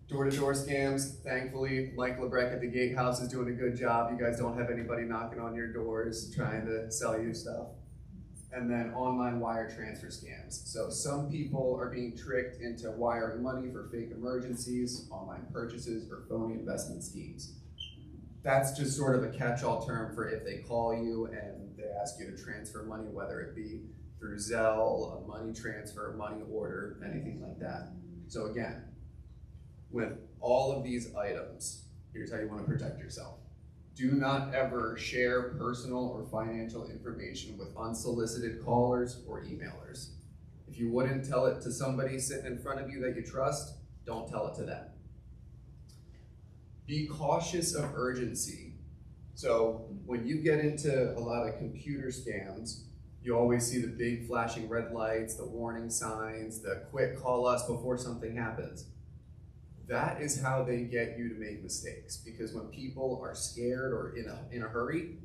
Door-to-door scams, thankfully, Mike Lebrecht at the Gatehouse is doing a good job. You guys don't have anybody knocking on your doors trying to sell you stuff. And then online wire transfer scams. So some people are being tricked into wiring money for fake emergencies, online purchases, or phony investment schemes. That's just sort of a catch-all term for if they call you and they ask you to transfer money, whether it be through Zelle, a money transfer, money order, anything like that. So again, with all of these items, here's how you want to protect yourself. Do not ever share personal or financial information with unsolicited callers or emailers. If you wouldn't tell it to somebody sitting in front of you that you trust, don't tell it to them. Be cautious of urgency. So when you get into a lot of computer scams, you always see the big flashing red lights, the warning signs, the quick call us before something happens. That is how they get you to make mistakes, because when people are scared or in a hurry,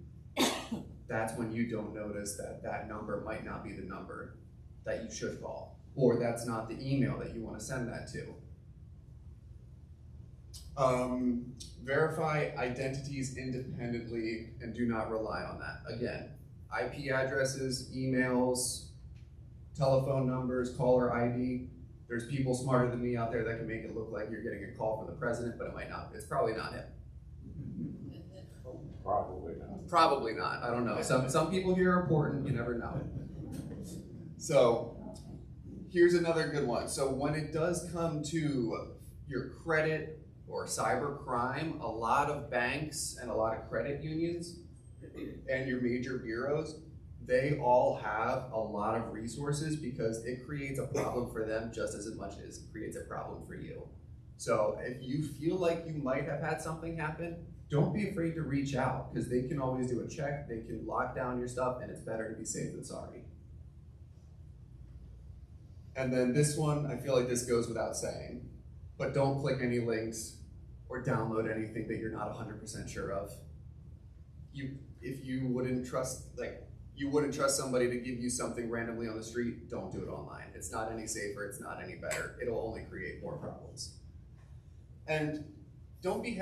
that's when you don't notice that that number might not be the number that you should call, or that's not the email that you want to send that to. Verify identities independently and do not rely on that. Again, IP addresses, emails, telephone numbers, caller ID. There's people smarter than me out there that can make it look like you're getting a call from the president, but it might not. It's probably not him. Probably not. Probably not. I don't know. Some people here are important. You never know. So here's another good one. So when it does come to your credit or cyber crime, a lot of banks and a lot of credit unions and your major bureaus, they all have a lot of resources because it creates a problem for them just as much as it creates a problem for you. So if you feel like you might have had something happen, don't be afraid to reach out because they can always do a check, they can lock down your stuff, and it's better to be safe than sorry. And then this one, I feel like this goes without saying, but don't click any links or download anything that you're not 100% sure of. If you wouldn't trust, you wouldn't trust somebody to give you something randomly on the street, don't do it online. It's not any safer, it's not any better. It'll only create more problems. And don't be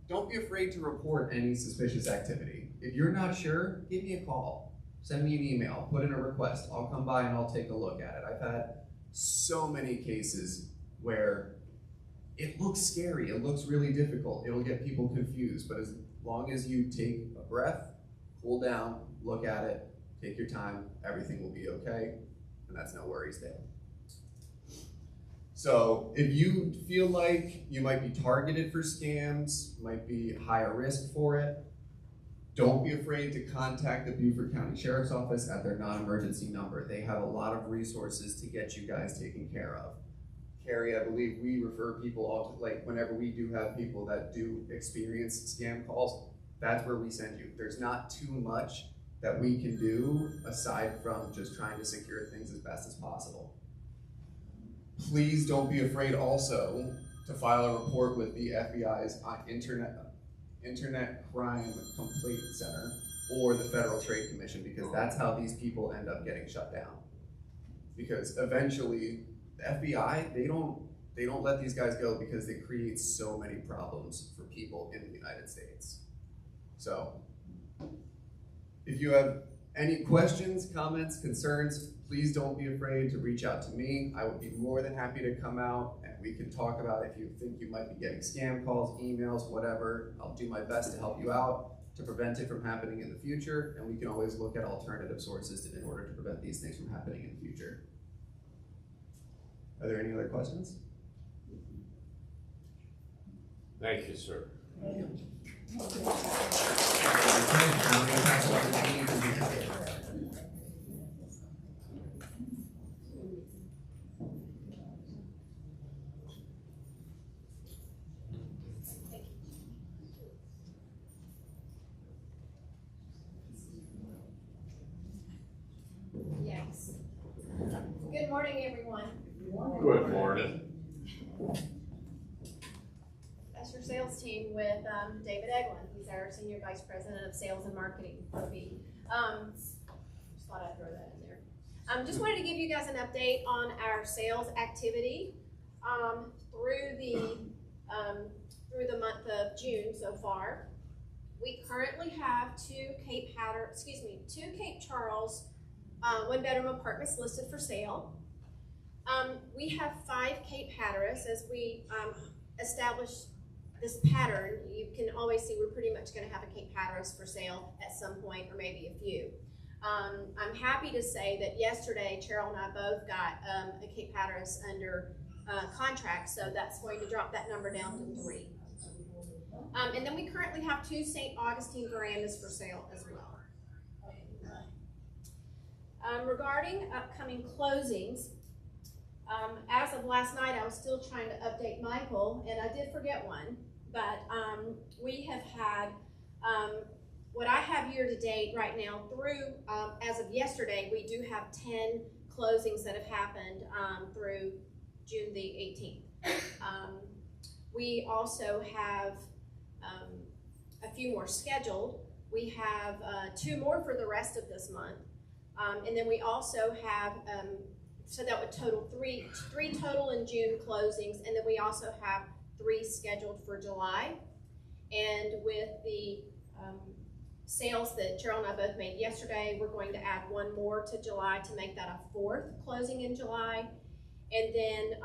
don't be afraid to report any suspicious activity. If you're not sure, give me a call. Send me an email, put in a request. I'll come by and I'll take a look at it. I've had so many cases where it looks scary, it looks really difficult. It'll get people confused, but as long as you take a breath, cool down, look at it, take your time, everything will be okay, and that's no worries there. So if you feel like you might be targeted for scams, might be higher risk for it, don't be afraid to contact the Beaufort County Sheriff's Office at their non-emergency number. They have a lot of resources to get you guys taken care of. Carrie, I believe we refer people all to, whenever we do have people that do experience scam calls, that's where we send you. There's not too much that we can do aside from just trying to secure things as best as possible. Please don't be afraid also to file a report with the FBI's Internet Crime Complaint Center or the Federal Trade Commission, because that's how these people end up getting shut down. Because eventually, the FBI, they don't let these guys go because they create so many problems for people in the United States. So, if you have any questions, comments, concerns, please don't be afraid to reach out to me. I would be more than happy to come out and we can talk about if you think you might be getting scam calls, emails, whatever. I'll do my best to help you out to prevent it from happening in the future, and we can always look at alternative sources in order to prevent these things from happening in the future. Are there any other questions? Thank you, sir. Okay, I'm gonna pass it on to Dean to do- Yes. Good morning, everyone. Good morning. That's your sales team with David Eglin. He's our Senior Vice President of Sales and Marketing for B. Just thought I'd throw that in there. Just wanted to give you guys an update on our sales activity through the month of June so far. We currently have two Cape Charles one-bedroom apartments listed for sale. We have 5 Cape Hatteras. As we establish this pattern, you can always see we're pretty much going to have a Cape Hatteras for sale at some point, or maybe a few. I'm happy to say that yesterday, Cheryl and I both got a Cape Hatteras under contract, so that's going to drop that number down to 3. And then we currently have 2 St. Augustine verandas for sale as well. Regarding upcoming closings, as of last night, I was still trying to update Michael, and I did forget one, but we have had, what I have year to date right now through, as of yesterday, we do have 10 closings that have happened through June the 18th. We also have a few more scheduled. We have 2 more for the rest of this month. And then we also have, so that would total three total in June closings, and then we also have 3 scheduled for July. And with the sales that Cheryl and I both made yesterday, we're going to add 1 more to July to make that a 4th closing in July. And then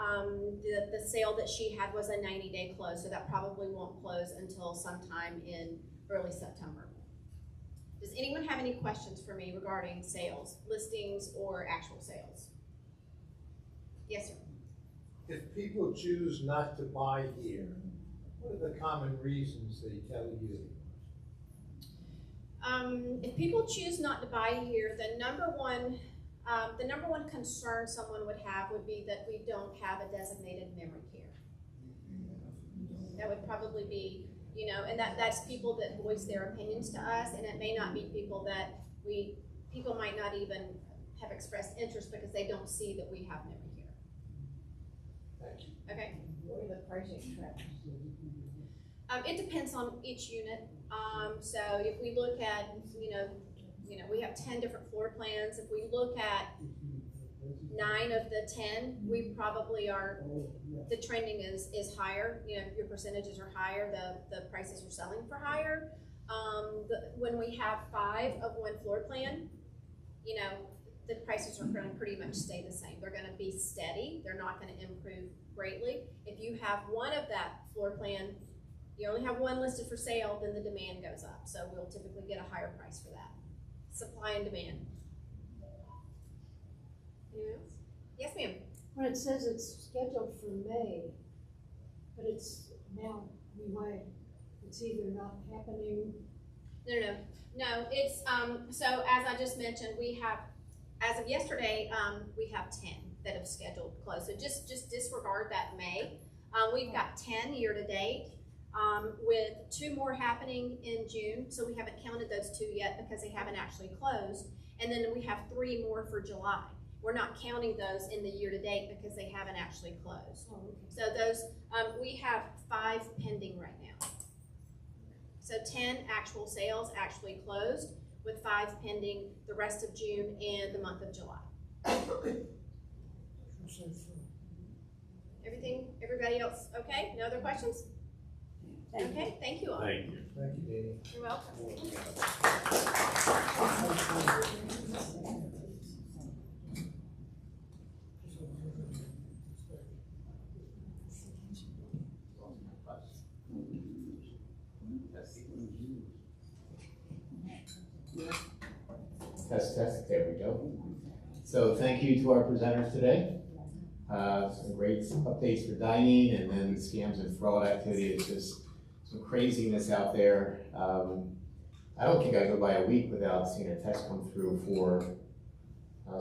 the sale that she had was a 90-day close, so that probably won't close until sometime in early September. Does anyone have any questions for me regarding sales, listings, or actual sales? Yes, sir. If people choose not to buy here, what are the common reasons they tell you? If people choose not to buy here, the number one concern someone would have would be that we don't have a designated memory care. That would probably be, and that's people that voice their opinions to us, and it may not be people that people might not even have expressed interest because they don't see that we have memory care. Thank you. Okay. What are the pricing trends? It depends on each unit. So if we look at, we have 10 different floor plans. If we look at 9 of the 10, we probably are, the trending is higher. Your percentages are higher, the prices are selling for higher. When we have 5 of one floor plan, the prices are going to pretty much stay the same. They're going to be steady. They're not going to improve greatly. If you have 1 of that floor plan, you only have 1 listed for sale, then the demand goes up. So we'll typically get a higher price for that. Supply and demand. Anyone else? Yes, ma'am. When it says it's scheduled for May, but it's now it's either not happening. No, it's, so as I just mentioned, we have, as of yesterday, we have 10 that have scheduled close. So just disregard that May. We've got 10 year to date. with 2 more happening in June. So we haven't counted those 2 yet because they haven't actually closed. And then we have 3 more for July. We're not counting those in the year-to-date because they haven't actually closed. Oh, okay. So those, we have 5 pending right now. So 10 actual sales actually closed, with 5 pending the rest of June and the month of July. Everybody else okay? No other questions? Okay, thank you all. Thank you. Thank you, Dee. You're welcome. Test, there we go. So thank you to our presenters today. Some great updates for dining, and then scams and fraud activity. It's just some craziness out there. I don't think I go by a week without seeing a text come through for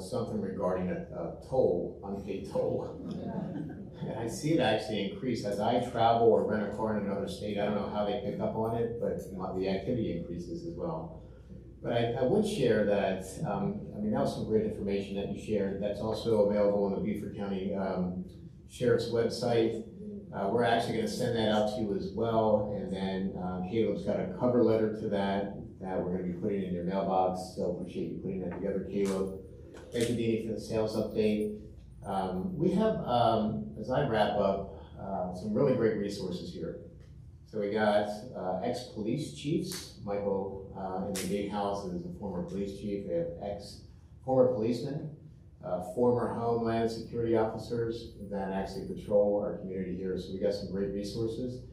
something regarding a toll, unpaid toll. And I see it actually increase as I travel or rent a car in another state. I don't know how they pick up on it, but the activity increases as well. But I would share that, I mean, that was some great information that you shared. That's also available on the Beaufort County Sheriff's website. We're actually going to send that out to you as well. And then Caleb's got a cover letter to that we're going to be putting in your mailbox. So appreciate you putting that together, Caleb. Thank you, Deanie, for the sales update. We have, as I wrap up, some really great resources here. So we got ex-police chiefs. Michael in the Big House is a former police chief. We have former policemen, former Homeland Security officers that actually patrol our community here. So we got some great resources.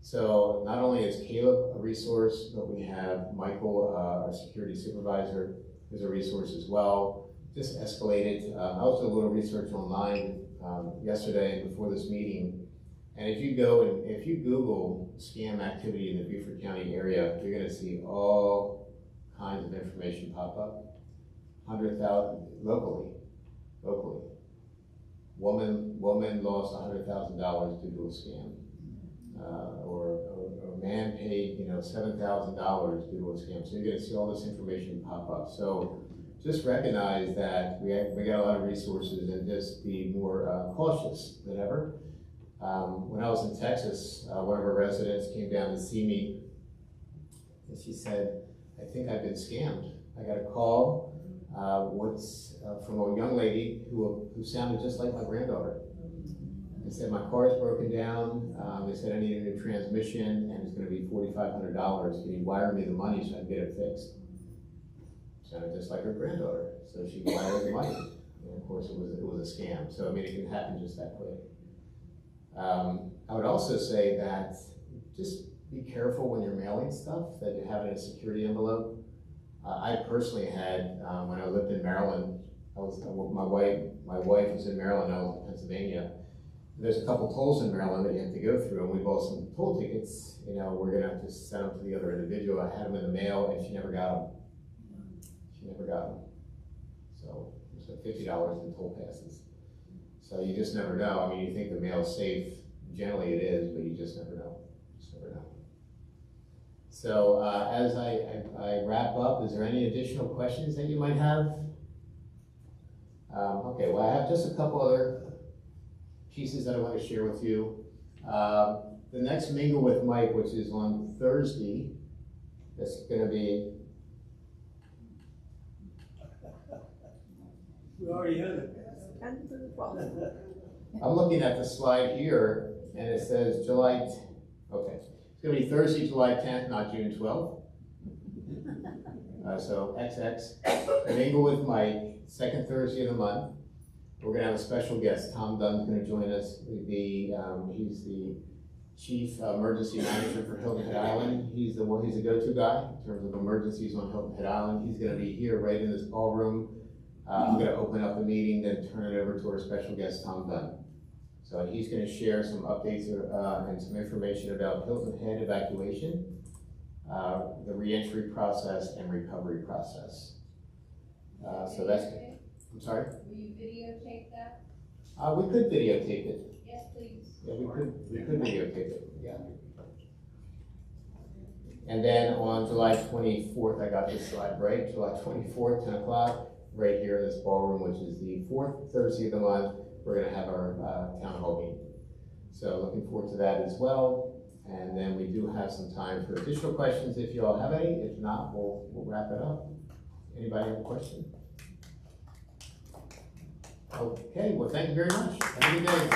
So not only is Caleb a resource, but we have Michael, our security supervisor, is a resource as well. Just escalated. I also did a little research online yesterday before this meeting. And if you go and if you Google scam activity in the Beaufort County area, you're going to see all kinds of information pop up. 100,000 locally. Woman lost $100,000 due to a scam, or man paid $7,000 due to a scam. So you're going to see all this information pop up. So just recognize that we got a lot of resources, and just be more cautious than ever. When I was in Texas, one of our residents came down to see me, and she said, I think I've been scammed. I got a call from a young lady who sounded just like my granddaughter. They said, my car is broken down. They said, I need a new transmission, and it's going to be $4,500. Can you wire me the money so I can get it fixed? Sounded just like her granddaughter. So she wired the money. And of course, it was a scam. So, I mean, it can happen just that quick. I would also say that just be careful when you're mailing stuff, that you have it in a security envelope. I personally had, when I lived in Maryland, my wife was in Maryland, I was in Pennsylvania. There's a couple tolls in Maryland that you have to go through, and we bought some toll tickets. We're gonna have to send them to the other individual. I had them in the mail, and she never got them. So it was like $50 in toll passes. So you just never know. I mean, you think the mail's safe. Generally it is, but you just never know. So as I wrap up, is there any additional questions that you might have? Okay, well, I have just a couple other pieces that I want to share with you. The next Mingle with Mike, which is on Thursday, that's going to be... We already had it. I'm looking at the slide here, and it says July, okay. It's gonna be Thursday, July 10th, not June 12th. So XX, Mingle with Mike, second Thursday of the month. We're gonna have a special guest. Tom Dunn's gonna join us. He's the Chief Emergency Manager for Hilton Head Island. He's the go-to guy in terms of emergencies on Hilton Head Island. He's gonna be here right in this ballroom. I'm going to open up the meeting, then turn it over to our special guest, Tom Dunn. So he's going to share some updates and some information about Hilton Head evacuation, the reentry process, and recovery process. So that's, I'm sorry? Will you videotape that? We could videotape it. Yes, please. Yeah, we could videotape it, yeah. And then on July 24th, I got this slide right, July 24th, 10 o'clock, right here in this ballroom, which is the fourth Thursday of the month, we're gonna have our town hall meeting. So looking forward to that as well. And then we do have some time for additional questions if you all have any. If not, we'll wrap it up. Anybody have a question? Okay, well, thank you very much. Have a good day.